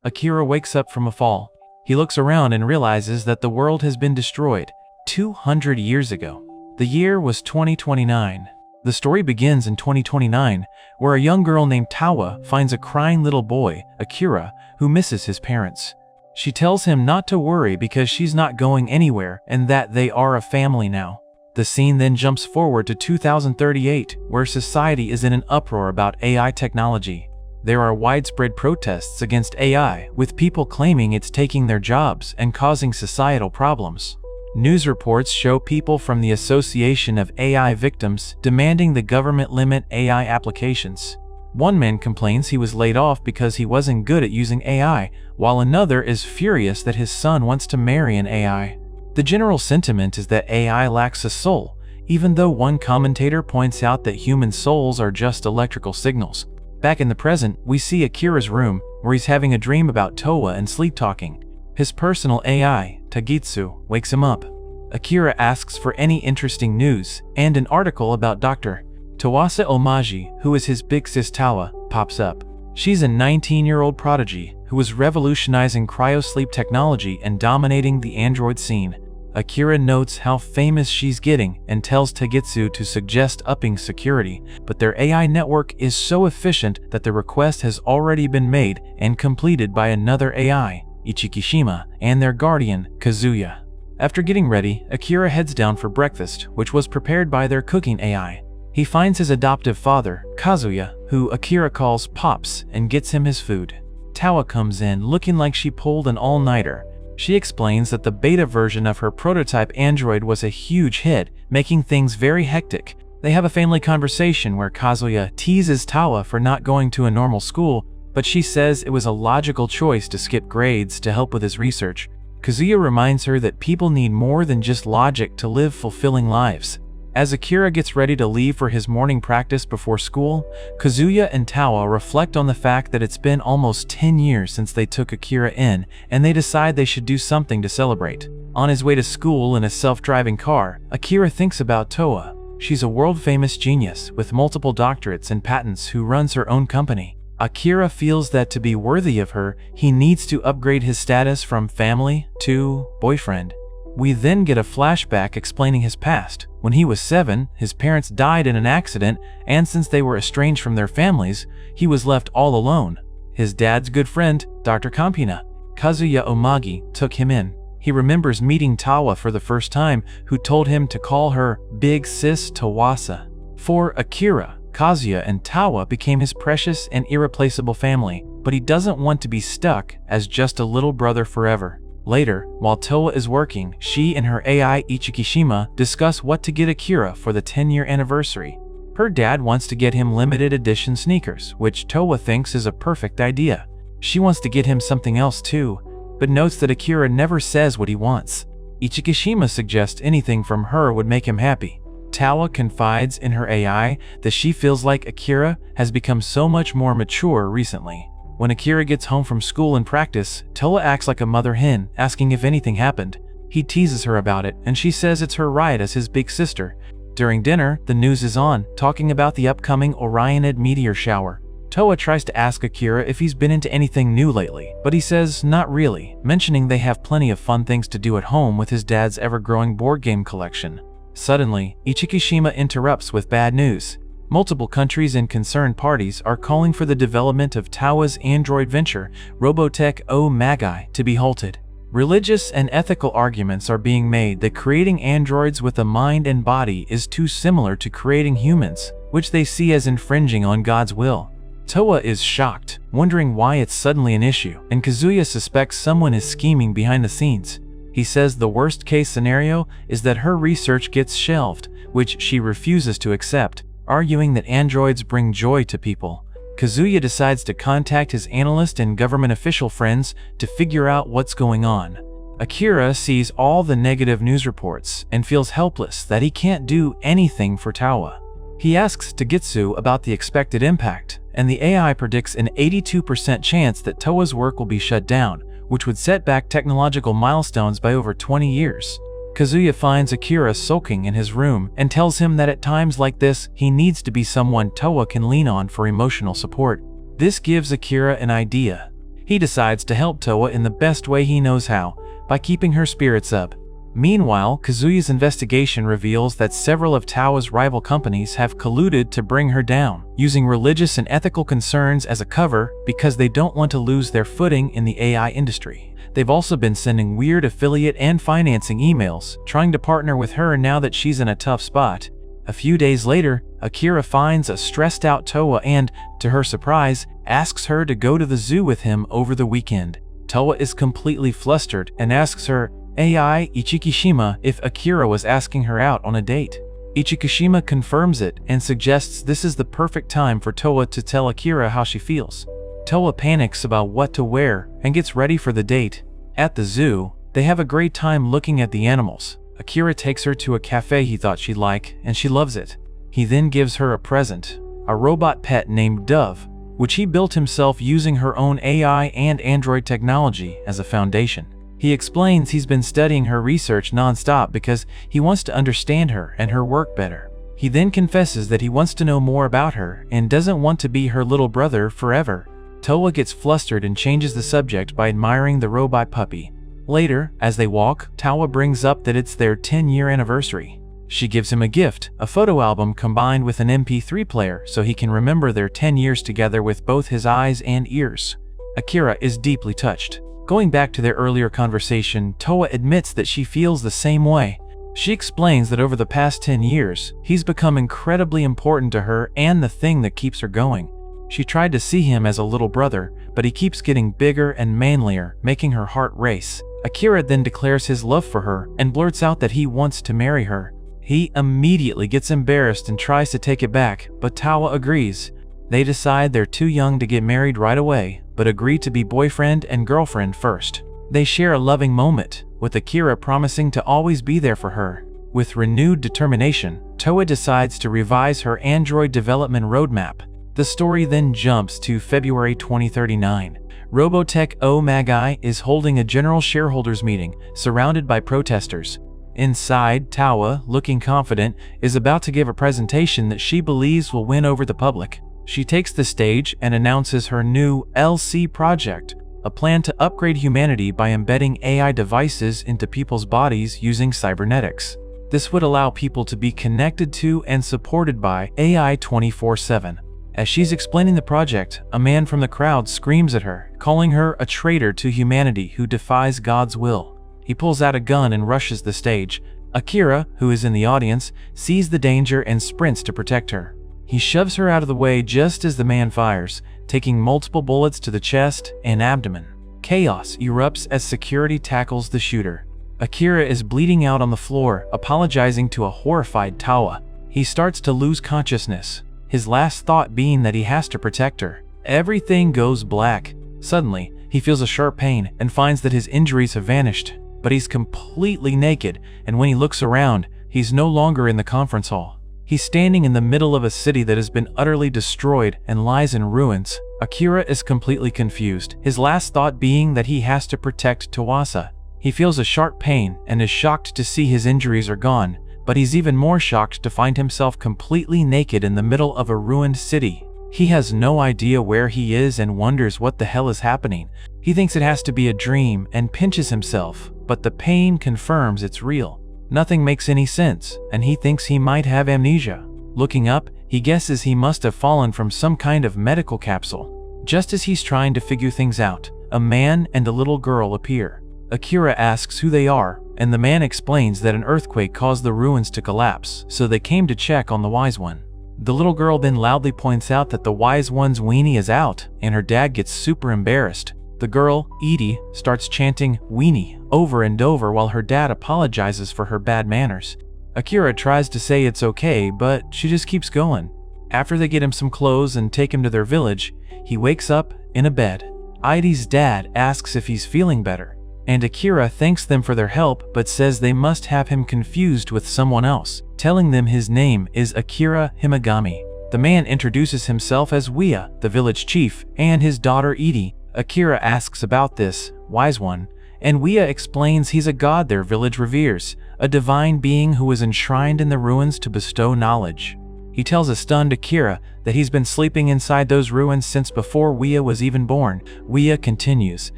Akira wakes up from a fall. He looks around and realizes that the world has been destroyed 200 years ago. The year was 2029. The story begins in 2029, where a young girl named Tawa finds a crying little boy, Akira, who misses his parents. She tells him not to worry because she's not going anywhere and that they are a family now. The scene then jumps forward to 2038, where society is in an uproar about AI technology. There are widespread protests against AI, with people claiming it's taking their jobs and causing societal problems. News reports show people from the Association of AI Victims demanding the government limit AI applications. One man complains he was laid off because he wasn't good at using AI, while another is furious that his son wants to marry an AI. The general sentiment is that AI lacks a soul, even though one commentator points out that human souls are just electrical signals. Back in the present, we see Akira's room, where he's having a dream about Towa and sleep-talking. His personal AI, Tagitsu, wakes him up. Akira asks for any interesting news, and an article about Dr. Tawasa Omaji, who is his big sis Tawa, pops up. She's a 19-year-old prodigy who is revolutionizing cryosleep technology and dominating the android scene. Akira notes how famous she's getting and tells Tagitsu to suggest upping security, but their AI network is so efficient that the request has already been made and completed by another AI, Ichikishima, and their guardian, Kazuya. After getting ready, Akira heads down for breakfast, which was prepared by their cooking AI. He finds his adoptive father, Kazuya, who Akira calls Pops, and gets him his food. Tawa comes in looking like she pulled an all-nighter. She explains that the beta version of her prototype android was a huge hit, making things very hectic. They have a family conversation where Kazuya teases Tawa for not going to a normal school, but she says it was a logical choice to skip grades to help with his research. Kazuya reminds her that people need more than just logic to live fulfilling lives. As Akira gets ready to leave for his morning practice before school, Kazuya and Tawa reflect on the fact that it's been almost 10 years since they took Akira in, and they decide they should do something to celebrate. On his way to school in a self-driving car, Akira thinks about Towa. She's a world-famous genius with multiple doctorates and patents who runs her own company. Akira feels that to be worthy of her, he needs to upgrade his status from family to boyfriend. We then get a flashback explaining his past. When he was 7, his parents died in an accident, and since they were estranged from their families, he was left all alone. His dad's good friend, Dr. Campina, Kazuya Omagi, took him in. He remembers meeting Tawa for the first time, who told him to call her Big Sis Tawasa. For Akira, Kazuya and Tawa became his precious and irreplaceable family, but he doesn't want to be stuck as just a little brother forever. Later, while Towa is working, she and her AI Ichikishima discuss what to get Akira for the 10-year anniversary. Her dad wants to get him limited edition sneakers, which Towa thinks is a perfect idea. She wants to get him something else too, but notes that Akira never says what he wants. Ichikishima suggests anything from her would make him happy. Tawa confides in her AI that she feels like Akira has become so much more mature recently. When Akira gets home from school and practice, Towa acts like a mother hen, asking if anything happened. He teases her about it, and she says it's her right as his big sister. During dinner, the news is on, talking about the upcoming Orionid meteor shower. Towa tries to ask Akira if he's been into anything new lately, but he says not really, mentioning they have plenty of fun things to do at home with his dad's ever-growing board game collection. Suddenly, Ichikishima interrupts with bad news. Multiple countries and concerned parties are calling for the development of Tawa's android venture, Robotech O Magi, to be halted. Religious and ethical arguments are being made that creating androids with a mind and body is too similar to creating humans, which they see as infringing on God's will. Towa is shocked, wondering why it's suddenly an issue, and Kazuya suspects someone is scheming behind the scenes. He says the worst-case scenario is that her research gets shelved, which she refuses to accept, arguing that androids bring joy to people. Kazuya decides to contact his analyst and government official friends to figure out what's going on. Akira sees all the negative news reports and feels helpless that he can't do anything for Tawa. He asks Tagitsu about the expected impact, and the AI predicts an 82% chance that Towa's work will be shut down, which would set back technological milestones by over 20 years. Kazuya finds Akira sulking in his room and tells him that at times like this, he needs to be someone Towa can lean on for emotional support. This gives Akira an idea. He decides to help Towa in the best way he knows how, by keeping her spirits up. Meanwhile, Kazuya's investigation reveals that several of Towa's rival companies have colluded to bring her down, using religious and ethical concerns as a cover because they don't want to lose their footing in the AI industry. They've also been sending weird affiliate and financing emails, trying to partner with her now that she's in a tough spot. A few days later, Akira finds a stressed-out Towa and, to her surprise, asks her to go to the zoo with him over the weekend. Towa is completely flustered and asks her, AI Ichikishima, if Akira was asking her out on a date. Ichikishima confirms it and suggests this is the perfect time for Towa to tell Akira how she feels. Towa panics about what to wear and gets ready for the date. At the zoo, they have a great time looking at the animals. Akira takes her to a cafe he thought she'd like, and she loves it. He then gives her a present, a robot pet named Dove, which he built himself using her own AI and Android technology as a foundation. He explains he's been studying her research non-stop because he wants to understand her and her work better. He then confesses that he wants to know more about her and doesn't want to be her little brother forever. Towa gets flustered and changes the subject by admiring the robot puppy. Later, as they walk, Towa brings up that it's their 10-year anniversary. She gives him a gift, a photo album combined with an MP3 player so he can remember their 10 years together with both his eyes and ears. Akira is deeply touched. Going back to their earlier conversation, Towa admits that she feels the same way. She explains that over the past 10 years, he's become incredibly important to her and the thing that keeps her going. She tried to see him as a little brother, but he keeps getting bigger and manlier, making her heart race. Akira then declares his love for her and blurts out that he wants to marry her. He immediately gets embarrassed and tries to take it back, but Towa agrees. They decide they're too young to get married right away, but agree to be boyfriend and girlfriend first. They share a loving moment, with Akira promising to always be there for her. With renewed determination, Towa decides to revise her Android development roadmap. The story then jumps to February 2039. Robotech Omagi is holding a general shareholders meeting, surrounded by protesters. Inside, Towa, looking confident, is about to give a presentation that she believes will win over the public. She takes the stage and announces her new LC project, a plan to upgrade humanity by embedding AI devices into people's bodies using cybernetics. This would allow people to be connected to and supported by AI 24/7. As she's explaining the project, a man from the crowd screams at her, calling her a traitor to humanity who defies God's will. He pulls out a gun and rushes the stage. Akira, who is in the audience, sees the danger and sprints to protect her. He shoves her out of the way just as the man fires, taking multiple bullets to the chest and abdomen. Chaos erupts as security tackles the shooter. Akira is bleeding out on the floor, apologizing to a horrified Towa. He starts to lose consciousness, his last thought being that he has to protect her. Everything goes black. Suddenly, he feels a sharp pain and finds that his injuries have vanished, but he's completely naked, and when he looks around, he's no longer in the conference hall. He's standing in the middle of a city that has been utterly destroyed and lies in ruins. Akira is completely confused, his last thought being that he has to protect Tawasa. He feels a sharp pain and is shocked to see his injuries are gone, but he's even more shocked to find himself completely naked in the middle of a ruined city. He has no idea where he is and wonders what the hell is happening. He thinks it has to be a dream and pinches himself, but the pain confirms it's real. Nothing makes any sense, and he thinks he might have amnesia. Looking up, he guesses he must have fallen from some kind of medical capsule. Just as he's trying to figure things out, a man and a little girl appear. Akira asks who they are, and the man explains that an earthquake caused the ruins to collapse, so they came to check on the Wise One. The little girl then loudly points out that the Wise One's weenie is out, and her dad gets super embarrassed. The girl, Edie, starts chanting "weenie" over and over while her dad apologizes for her bad manners. Akira tries to say it's okay, but she just keeps going. After they get him some clothes and take him to their village, he wakes up in a bed. Edie's dad asks if he's feeling better, and Akira thanks them for their help but says they must have him confused with someone else, telling them his name is Akira Himagami. The man introduces himself as Wea, the village chief, and his daughter Edie. Akira asks about this Wise One, and Wea explains he's a god their village reveres, a divine being who is enshrined in the ruins to bestow knowledge. He tells a stunned Akira that he's been sleeping inside those ruins since before Wea was even born. Wea continues,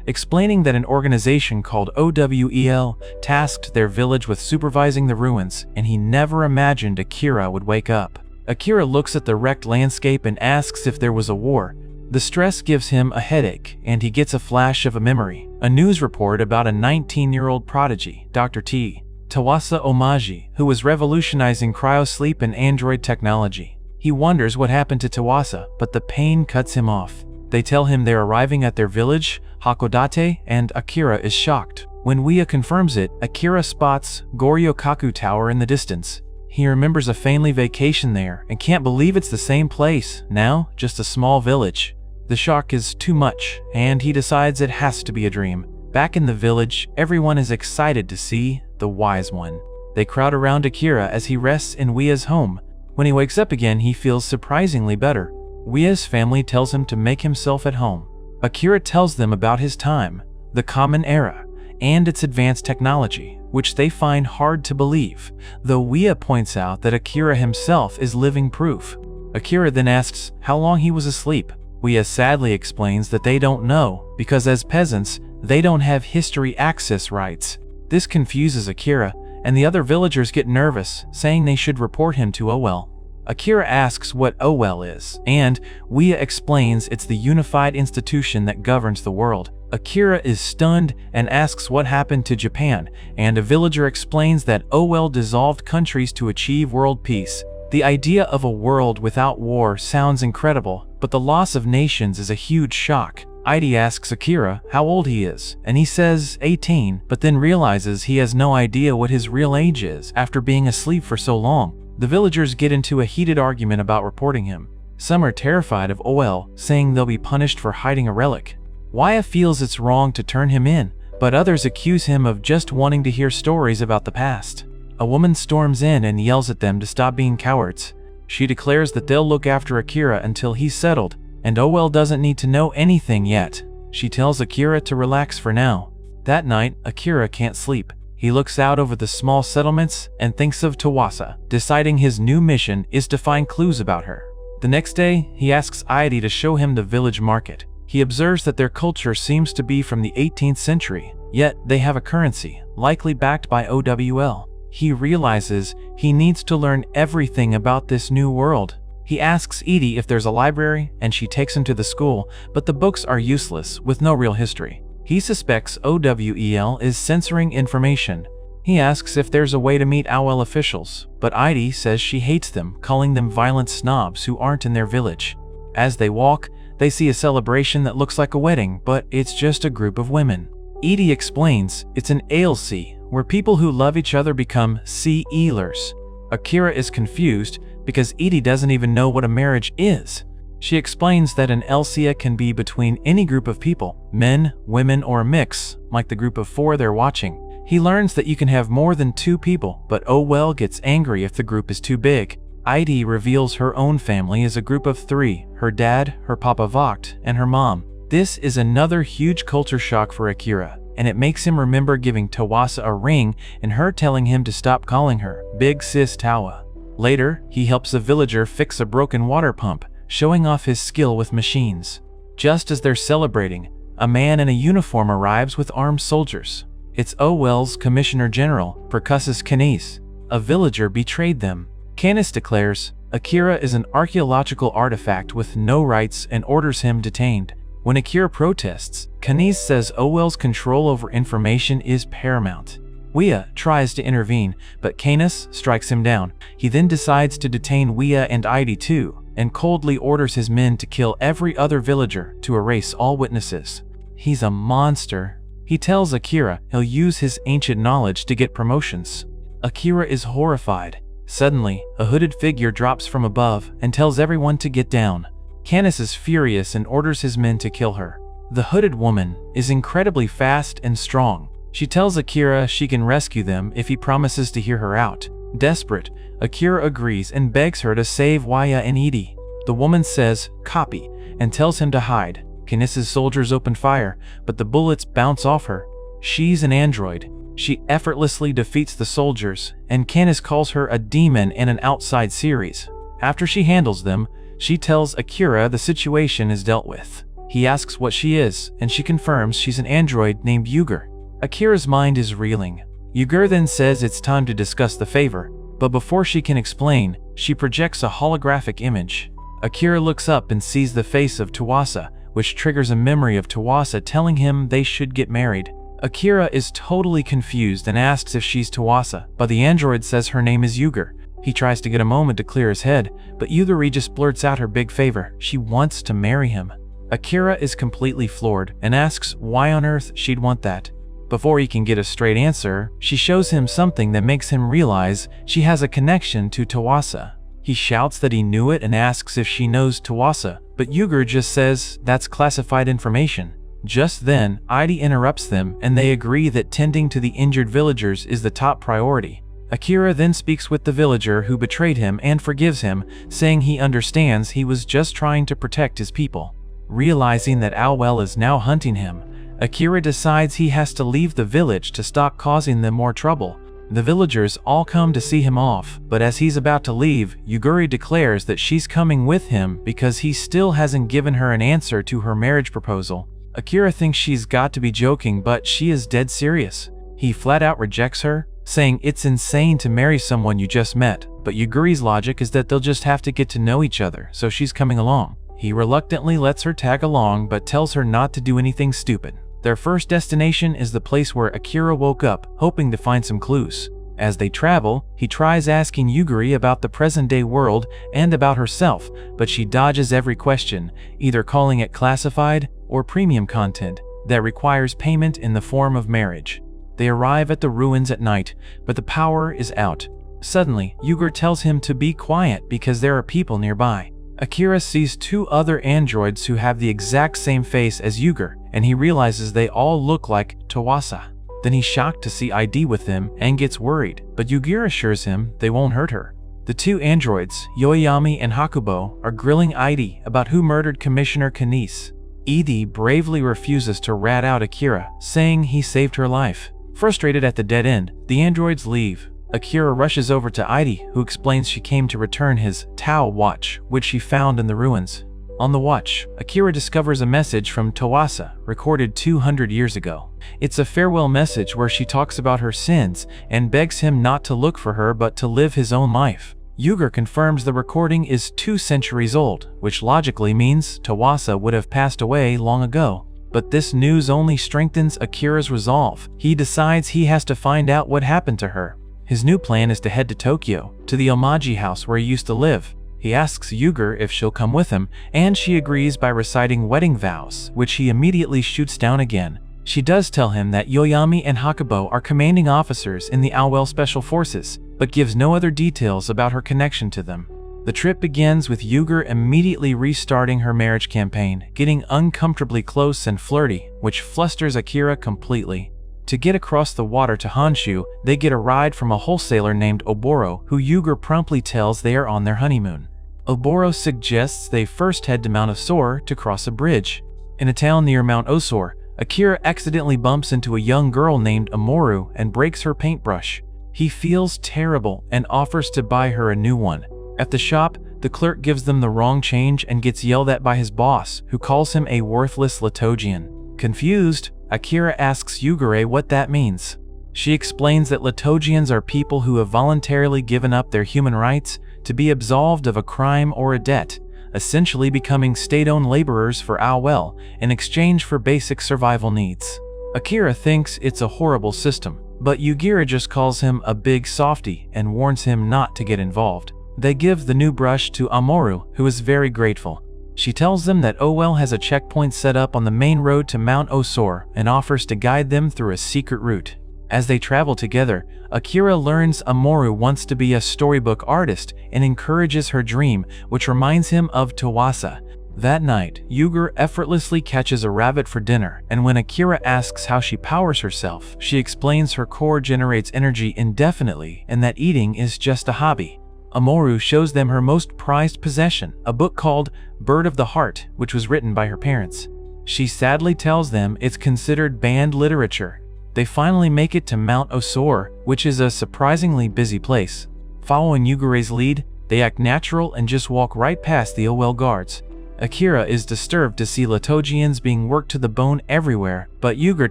explaining that an organization called OWEL tasked their village with supervising the ruins, and he never imagined Akira would wake up. Akira looks at the wrecked landscape and asks if there was a war. The stress gives him a headache, and he gets a flash of a memory. A news report about a 19-year-old prodigy, Dr. Tawasa Omaji, who was revolutionizing cryosleep and android technology. He wonders what happened to Tawasa, but the pain cuts him off. They tell him they're arriving at their village, Hakodate, and Akira is shocked. When Wea confirms it, Akira spots Goryokaku Tower in the distance. He remembers a family vacation there and can't believe it's the same place, now just a small village. The shock is too much, and he decides it has to be a dream. Back in the village, everyone is excited to see the Wise One. They crowd around Akira as he rests in Wea's home. When he wakes up again, he feels surprisingly better. Wea's family tells him to make himself at home. Akira tells them about his time, the Common Era, and its advanced technology, which they find hard to believe, though Wea points out that Akira himself is living proof. Akira then asks how long he was asleep. Wea sadly explains that they don't know, because as peasants, they don't have history access rights. This confuses Akira, and the other villagers get nervous, saying they should report him to Owell. Akira asks what Owell is, and Wea explains it's the unified institution that governs the world. Akira is stunned and asks what happened to Japan, and a villager explains that Owell dissolved countries to achieve world peace. The idea of a world without war sounds incredible, but the loss of nations is a huge shock. Ide asks Akira how old he is, and he says 18, but then realizes he has no idea what his real age is after being asleep for so long. The villagers get into a heated argument about reporting him. Some are terrified of Owell, saying they'll be punished for hiding a relic. Wea feels it's wrong to turn him in, but others accuse him of just wanting to hear stories about the past. A woman storms in and yells at them to stop being cowards. She declares that they'll look after Akira until he's settled, and Owell doesn't need to know anything yet. She tells Akira to relax for now. That night, Akira can't sleep. He looks out over the small settlements and thinks of Tawasa, deciding his new mission is to find clues about her. The next day, he asks Ide to show him the village market. He observes that their culture seems to be from the 18th century, yet they have a currency, likely backed by OWL. He realizes he needs to learn everything about this new world. He asks Edie if there's a library, and she takes him to the school, but the books are useless, with no real history. He suspects OWEL is censoring information. He asks if there's a way to meet OWL officials, but Edie says she hates them, calling them violent snobs who aren't in their village. As they walk, they see a celebration that looks like a wedding, but it's just a group of women. Edie explains it's an ALC, where people who love each other become C-eelers. Akira is confused because Edie doesn't even know what a marriage is. She explains that an LCA can be between any group of people, men, women, or a mix, like the group of 4 they're watching. He learns that you can have more than 2 people, but Owell gets angry if the group is too big. Ide reveals her own family is a group of 3, her dad, her papa Vogt, and her mom. This is another huge culture shock for Akira, and it makes him remember giving Tawasa a ring and her telling him to stop calling her Big Sis Tawa. Later, he helps a villager fix a broken water pump, showing off his skill with machines. Just as they're celebrating, a man in a uniform arrives with armed soldiers. It's Owell's Commissioner General, Percussus Canis. A villager betrayed them. Canis declares Akira is an archaeological artifact with no rights and orders him detained. When Akira protests, Canis says Owell's control over information is paramount. Wea tries to intervene, but Canis strikes him down. He then decides to detain Wea and Ide too, and coldly orders his men to kill every other villager to erase all witnesses. He's a monster. He tells Akira he'll use his ancient knowledge to get promotions. Akira is horrified. Suddenly, a hooded figure drops from above and tells everyone to get down. Canis is furious and orders his men to kill her. The hooded woman is incredibly fast and strong. She tells Akira she can rescue them if he promises to hear her out. Desperate, Akira agrees and begs her to save Wea and Edie. The woman says, "Copy," and tells him to hide. Canis's soldiers open fire, but the bullets bounce off her. She's an android. She effortlessly defeats the soldiers, and Canis calls her a demon and an outside series. After she handles them, she tells Akira the situation is dealt with. He asks what she is, and she confirms she's an android named Yuger. Akira's mind is reeling. Yuger then says it's time to discuss the favor, but before she can explain, she projects a holographic image. Akira looks up and sees the face of Tawasa, which triggers a memory of Tawasa telling him they should get married. Akira is totally confused and asks if she's Tawasa, but the android says her name is Yuger. He tries to get a moment to clear his head, but Yuguri just blurts out her big favor. She wants to marry him. Akira is completely floored and asks why on earth she'd want that. Before he can get a straight answer, she shows him something that makes him realize she has a connection to Tawasa. He shouts that he knew it and asks if she knows Tawasa, but Yuger just says that's classified information. Just then, Idy interrupts them and they agree that tending to the injured villagers is the top priority. Akira then speaks with the villager who betrayed him and forgives him, saying he understands he was just trying to protect his people. Realizing that Awoke is now hunting him, Akira decides he has to leave the village to stop causing them more trouble. The villagers all come to see him off, but as he's about to leave, Yuguri declares that she's coming with him because he still hasn't given her an answer to her marriage proposal. Akira thinks she's got to be joking, but she is dead serious. He flat out rejects her, saying it's insane to marry someone you just met, but Yuguri's logic is that they'll just have to get to know each other, so she's coming along. He reluctantly lets her tag along but tells her not to do anything stupid. Their first destination is the place where Akira woke up, hoping to find some clues. As they travel, he tries asking Yuguri about the present-day world and about herself, but she dodges every question, either calling it classified or premium content that requires payment in the form of marriage. They arrive at the ruins at night, but the power is out. Suddenly, Yuger tells him to be quiet because there are people nearby. Akira sees two other androids who have the exact same face as Yuger, and he realizes they all look like Tawasa. Then he's shocked to see Idy with them and gets worried, but Yuger assures him they won't hurt her. The two androids, Yoyami and Hakubo, are grilling Idy about who murdered Commissioner Kanise. Idy bravely refuses to rat out Akira, saying he saved her life. Frustrated at the dead end, the androids leave. Akira rushes over to Idy, who explains she came to return his Tao watch, which she found in the ruins. On the watch, Akira discovers a message from Tawasa, recorded 200 years ago. It's a farewell message where she talks about her sins and begs him not to look for her but to live his own life. Yuger confirms the recording is 2 centuries old, which logically means Tawasa would have passed away long ago. But this news only strengthens Akira's resolve. He decides he has to find out what happened to her. His new plan is to head to Tokyo, to the Omaji house where he used to live. He asks Yuger if she'll come with him, and she agrees by reciting wedding vows, which he immediately shoots down again. She does tell him that Yoyami and Hakubo are commanding officers in the Awoke Special Forces, but gives no other details about her connection to them. The trip begins with Yuger immediately restarting her marriage campaign, getting uncomfortably close and flirty, which flusters Akira completely. To get across the water to Honshu, they get a ride from a wholesaler named Oboro, who Yuger promptly tells they are on their honeymoon. Oboro suggests they first head to Mount Osor to cross a bridge. In a town near Mount Osor, Akira accidentally bumps into a young girl named Amoru and breaks her paintbrush. He feels terrible and offers to buy her a new one. At the shop, the clerk gives them the wrong change and gets yelled at by his boss, who calls him a worthless Latogian. Confused, Akira asks Yugure what that means. She explains that Latogians are people who have voluntarily given up their human rights to be absolved of a crime or a debt, essentially becoming state-owned laborers for Awoke in exchange for basic survival needs. Akira thinks it's a horrible system, but Yugira just calls him a big softy and warns him not to get involved. They give the new brush to Amoru, who is very grateful. She tells them that Owell has a checkpoint set up on the main road to Mount Osor and offers to guide them through a secret route. As they travel together, Akira learns Amoru wants to be a storybook artist and encourages her dream, which reminds him of Tawasa. That night, Yuger effortlessly catches a rabbit for dinner, and when Akira asks how she powers herself, she explains her core generates energy indefinitely and that eating is just a hobby. Amoru shows them her most prized possession, a book called Bird of the Heart, which was written by her parents. She sadly tells them it's considered banned literature. They finally make it to Mount Osor, which is a surprisingly busy place. Following Yugure's lead, They act natural and just walk right past the OL guards. Akira is disturbed to see Latogians being worked to the bone everywhere, but Yuger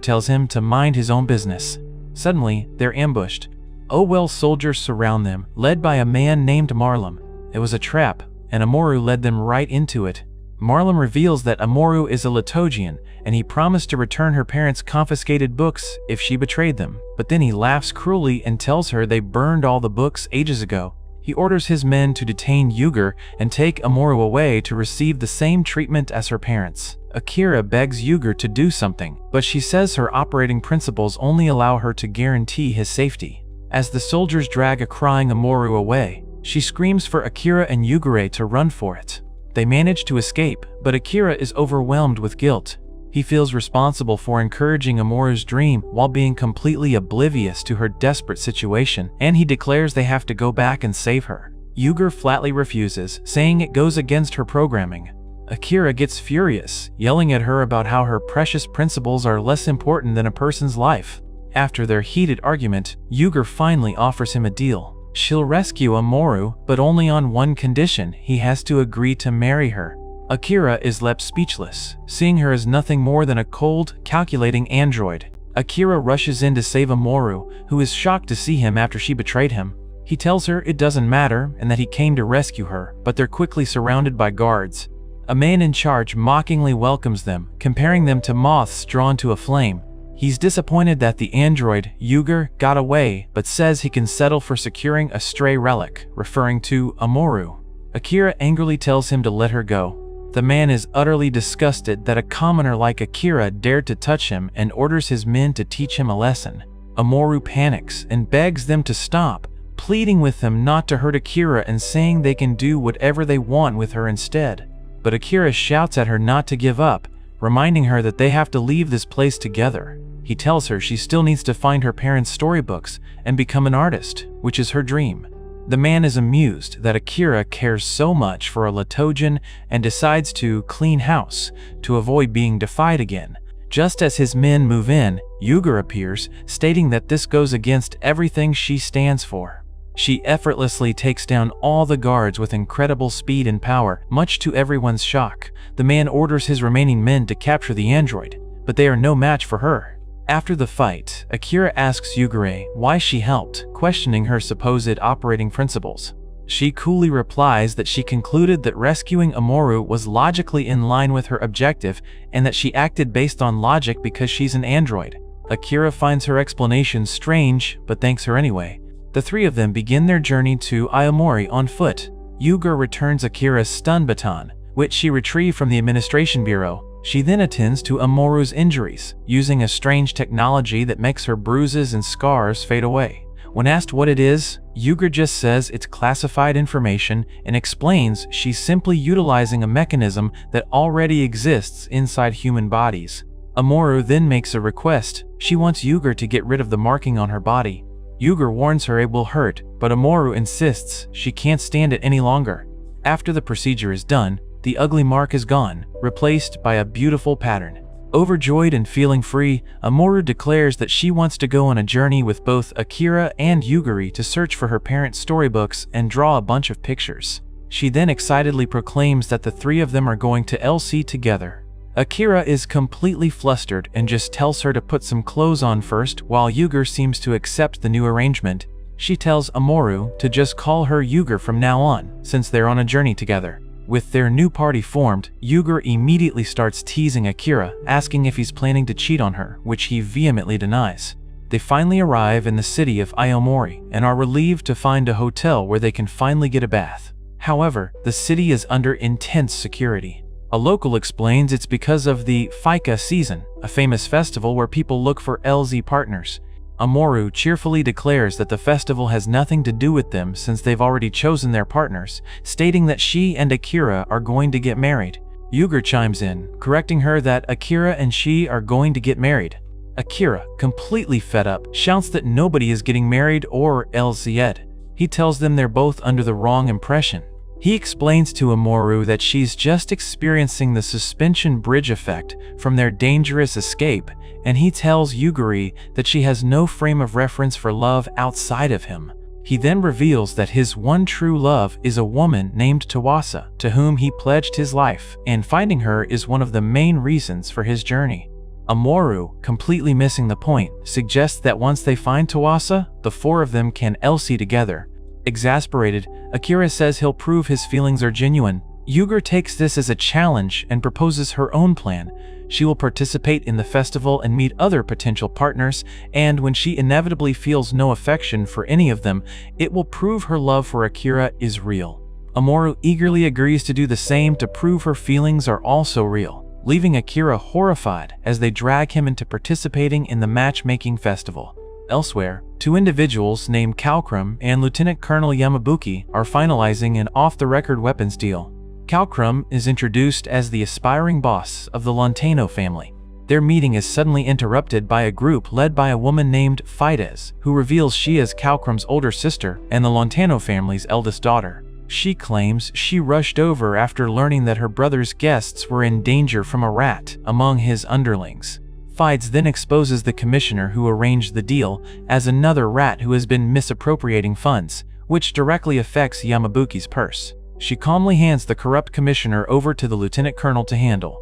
tells him to mind his own business. Suddenly, they're ambushed. OL soldiers surround them, led by a man named Marlem. It was a trap, and Amoru led them right into it. Marlem reveals that Amoru is a Latogian, and he promised to return her parents' confiscated books if she betrayed them. But then he laughs cruelly and tells her they burned all the books ages ago. He orders his men to detain Yuger and take Amoru away to receive the same treatment as her parents. Akira begs Yuger to do something, but she says her operating principles only allow her to guarantee his safety. As the soldiers drag a crying Amoru away, she screams for Akira and Yugure to run for it. They manage to escape, but Akira is overwhelmed with guilt. He feels responsible for encouraging Amoru's dream while being completely oblivious to her desperate situation, and he declares they have to go back and save her. Yuger flatly refuses, saying it goes against her programming. Akira gets furious, yelling at her about how her precious principles are less important than a person's life. After their heated argument, Yuger finally offers him a deal. She'll rescue Amoru, but only on one condition: he has to agree to marry her. Akira is left speechless, seeing her as nothing more than a cold, calculating android. Akira rushes in to save Amoru, who is shocked to see him after she betrayed him. He tells her it doesn't matter and that he came to rescue her, but they're quickly surrounded by guards. A man in charge mockingly welcomes them, comparing them to moths drawn to a flame. He's disappointed that the android, Yuger, got away, but says he can settle for securing a stray relic, referring to Amoru. Akira angrily tells him to let her go. The man is utterly disgusted that a commoner like Akira dared to touch him and orders his men to teach him a lesson. Amoru panics and begs them to stop, pleading with them not to hurt Akira and saying they can do whatever they want with her instead. But Akira shouts at her not to give up, reminding her that they have to leave this place together. He tells her she still needs to find her parents' storybooks and become an artist, which is her dream. The man is amused that Akira cares so much for a Latogian and decides to clean house to avoid being defied again. Just as his men move in, Yuger appears, stating that this goes against everything she stands for. She effortlessly takes down all the guards with incredible speed and power, much to everyone's shock. The man orders his remaining men to capture the android, but they are no match for her. After the fight, Akira asks Yugure why she helped, questioning her supposed operating principles. She coolly replies that she concluded that rescuing Amoru was logically in line with her objective and that she acted based on logic because she's an android. Akira finds her explanation strange, but thanks her anyway. The three of them begin their journey to Aomori on foot. Yuger returns Akira's stun baton, which she retrieved from the administration bureau. She then attends to Amoru's injuries, using a strange technology that makes her bruises and scars fade away. When asked what it is, Yuger just says it's classified information and explains she's simply utilizing a mechanism that already exists inside human bodies. Amoru then makes a request. She wants Yuger to get rid of the marking on her body. Yuger warns her it will hurt, but Amoru insists she can't stand it any longer. After the procedure is done, the ugly mark is gone, replaced by a beautiful pattern. Overjoyed and feeling free, Amoru declares that she wants to go on a journey with both Akira and Yuguri to search for her parents' storybooks and draw a bunch of pictures. She then excitedly proclaims that the three of them are going to LC together. Akira is completely flustered and just tells her to put some clothes on first, while Yuger seems to accept the new arrangement. She tells Amoru to just call her Yuger from now on, since they're on a journey together. With their new party formed, Yuger immediately starts teasing Akira, asking if he's planning to cheat on her, which he vehemently denies. They finally arrive in the city of Aomori and are relieved to find a hotel where they can finally get a bath. However, the city is under intense security. A local explains it's because of the Fika season, a famous festival where people look for LZ partners. Amoru cheerfully declares that the festival has nothing to do with them since they've already chosen their partners, stating that she and Akira are going to get married. Yuger chimes in, correcting her that Akira and she are going to get married. Akira, completely fed up, shouts that nobody is getting married or LZ. He tells them they're both under the wrong impression. He explains to Amoru that she's just experiencing the suspension bridge effect from their dangerous escape, and he tells Yuguri that she has no frame of reference for love outside of him. He then reveals that his one true love is a woman named Tawasa, to whom he pledged his life, and finding her is one of the main reasons for his journey. Amoru, completely missing the point, suggests that once they find Tawasa, the four of them can LC together. Exasperated, Akira says he'll prove his feelings are genuine. Yuger takes this as a challenge and proposes her own plan. She will participate in the festival and meet other potential partners, and when she inevitably feels no affection for any of them, it will prove her love for Akira is real. Amoru eagerly agrees to do the same to prove her feelings are also real, leaving Akira horrified as they drag him into participating in the matchmaking festival. Elsewhere, two individuals named Kalkrum and Lieutenant Colonel Yamabuki are finalizing an off-the-record weapons deal. Kalkrum is introduced as the aspiring boss of the Lontano family. Their meeting is suddenly interrupted by a group led by a woman named Fides, who reveals she is Kalkrum's older sister and the Lontano family's eldest daughter. She claims she rushed over after learning that her brother's guests were in danger from a rat among his underlings. Fides then exposes the commissioner who arranged the deal as another rat who has been misappropriating funds, which directly affects Yamabuki's purse. She calmly hands the corrupt commissioner over to the lieutenant colonel to handle.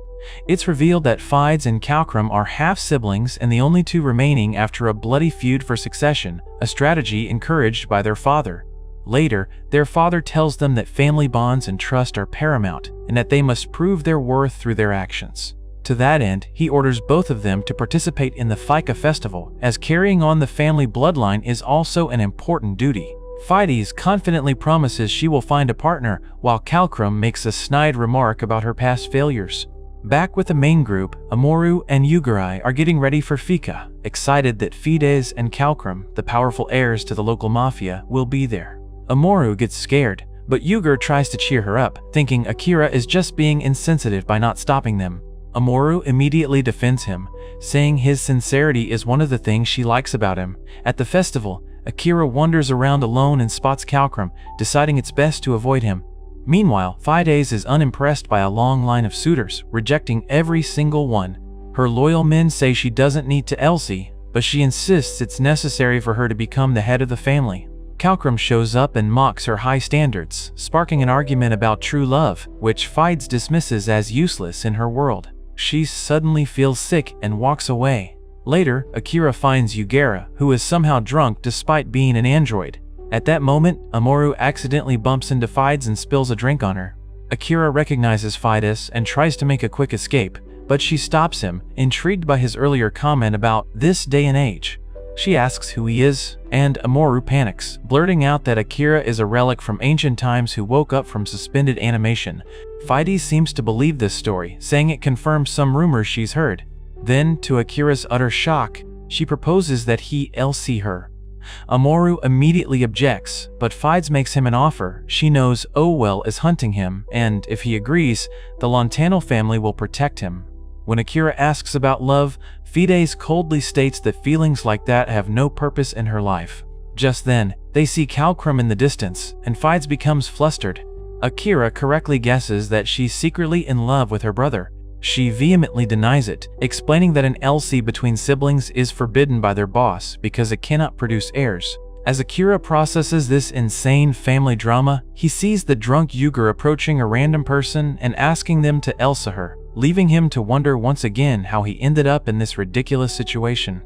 It's revealed that Fides and Kalkrum are half-siblings and the only two remaining after a bloody feud for succession, a strategy encouraged by their father. Later, their father tells them that family bonds and trust are paramount and that they must prove their worth through their actions. To that end, he orders both of them to participate in the Fika festival, as carrying on the family bloodline is also an important duty. Fides confidently promises she will find a partner, while Kalkrum makes a snide remark about her past failures. Back with the main group, Amoru and Yugurai are getting ready for Fika, excited that Fides and Kalkrum, the powerful heirs to the local mafia, will be there. Amoru gets scared, but Yugur tries to cheer her up, thinking Akira is just being insensitive by not stopping them. Amoru immediately defends him, saying his sincerity is one of the things she likes about him. At the festival, Akira wanders around alone and spots Kalkrum, deciding it's best to avoid him. Meanwhile, Fides is unimpressed by a long line of suitors, rejecting every single one. Her loyal men say she doesn't need to Elsie, but she insists it's necessary for her to become the head of the family. Kalkrum shows up and mocks her high standards, sparking an argument about true love, which Fides dismisses as useless in her world. She suddenly feels sick and walks away. Later, Akira finds Yugera, who is somehow drunk despite being an android. At that moment, Amoru accidentally bumps into Fides and spills a drink on her. Akira recognizes Fides and tries to make a quick escape, but she stops him, intrigued by his earlier comment about this day and age. She asks who he is, and Amoru panics, blurting out that Akira is a relic from ancient times who woke up from suspended animation. Fides seems to believe this story, saying it confirms some rumors she's heard. Then, to Akira's utter shock, she proposes that he LC her. Amoru immediately objects, but Fides makes him an offer. She knows Owell is hunting him, and if he agrees, the Lontano family will protect him. When Akira asks about love, Fides coldly states that feelings like that have no purpose in her life. Just then, they see Kalkrum in the distance, and Fides becomes flustered. Akira correctly guesses that she's secretly in love with her brother. She vehemently denies it, explaining that an LC between siblings is forbidden by their boss because it cannot produce heirs. As Akira processes this insane family drama, he sees the drunk Yuger approaching a random person and asking them to Elsa her, leaving him to wonder once again how he ended up in this ridiculous situation.